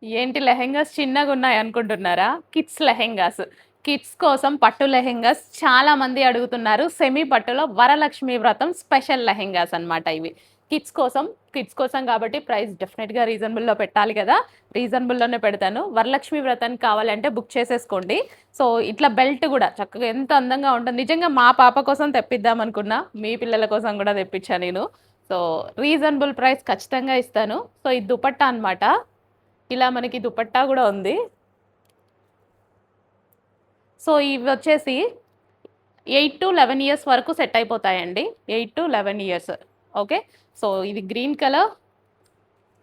ఏంటి లెహెంగాస్ చిన్నగున్నాయి అనుకుంటున్నారా? Kids lehengas. Kids కోసం పట్టు లెహెంగాస్ చాలా మంది అడుగుతున్నారు. సెమీ పట్టులో వరలక్ష్మి వ్రతం స్పెషల్ లెహెంగాస్ అన్నమాట ఇవి. కిడ్స్ కోసం, కిడ్స్ కోసం కాబట్టి ప్రైస్ డెఫినిట్‌గా రీజనబుల్‌లో పెట్టాలి కదా! రీజనబుల్‌లోనే పెడతాను. వరలక్ష్మి వ్రతానికి కావాలంటే బుక్ చేసేసుకోండి. సో, ఇట్లా బెల్ట్ గూడా చక్కగా ఎంత అందంగా ఉంటుంది. నిజంగా మా పాప కోసం తెప్పిద్దాం అనుకున్నా. మీ పిల్లల కోసం గూడా తెప్పించా నేను. సో, రీజనబుల్ ప్రైస్ ఖచ్చితంగా ఇస్తాను. సో, ఇది దుపట్టా అన్నమాట. ఇలా మనకి దుపట్టా గూడా ఉంది. సో, ఇవొచ్చేసి 8-11 ఇయర్స్ వరకు సెట్ అయిపోతాయండి. 8-11 ఇయర్స్. ఓకే. సో, ఇది గ్రీన్ కలర్.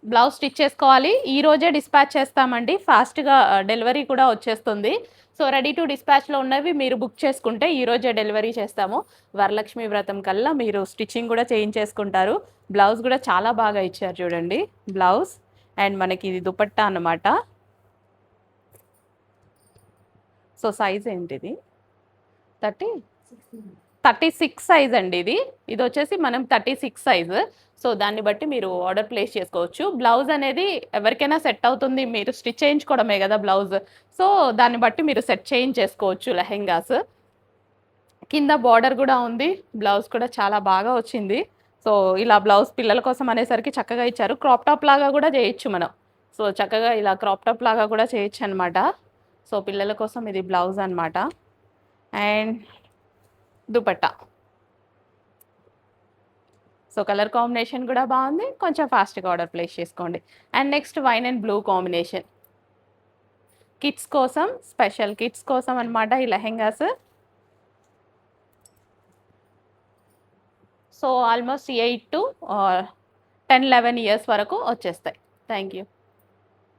బ్లౌజ్ స్టిచ్ చేసుకోవాలి. ఈ రోజే డిస్పాచ్ చేస్తామండి. ఫాస్ట్‌గా డెలివరీ కూడా వచ్చేస్తుంది. సో, రెడీ టు డిస్పాచ్‌లో ఉన్నవి మీరు బుక్ చేసుకుంటే ఈ రోజే డెలివరీ చేస్తాము. వరలక్ష్మి వ్రతం కల్లా మీరు స్టిచ్చింగ్ కూడా చేయించేసుకుంటారు. బ్లౌజ్ గూడా చాలా బాగా ఇచ్చారు చూడండి. బ్లౌజ్ అండ్ మనకి ఇది దుపట్టా అన్నమాట. సో, సైజ్ ఏంటిది? 30 36 సైజ్ అండి ఇది. ఇదొచ్చేసి మనం 36 సైజు. సో, దాన్ని బట్టి మీరు ఆర్డర్ ప్లేస్ చేసుకోవచ్చు. బ్లౌజ్ అనేది ఎవరికైనా సెట్ అవుతుంది. మీరు స్టిచ్ చేయించుకోవడమే గదా బ్లౌజ్. సో, దాన్ని బట్టి మీరు సెట్ చేయించేసుకోవచ్చు లెహెంగాస్. కింద బార్డర్ గూడా ఉంది. బ్లౌజ్ కూడా చాలా బాగా వచ్చింది. సో, ఇలా బ్లౌజ్ పిల్లల కోసం అనేసరికి చక్కగా ఇచ్చారు. క్రాప్ టాప్ లాగా గూడా జేయొచ్చు మనం. సో, చక్కగా ఇలా క్రాప్ టాప్ లాగా కూడా చేయొచ్చనమాట. సో, పిల్లల కోసం ఇది బ్లౌజ్ అనమాట. And dupatta. So, colour combination గూడా బావుంది. కొంచెం ఫాస్ట్‌గా ఆర్డర్ ప్లేస్ చేసుకోండి. And next wine and blue combination. Kids కోసం స్పెషల్ కిడ్స్ కోసం అనమాట ఈ lehengas. So, almost 8 to 10, 11 years వరకు వచ్చేస్తాయి. Thank you.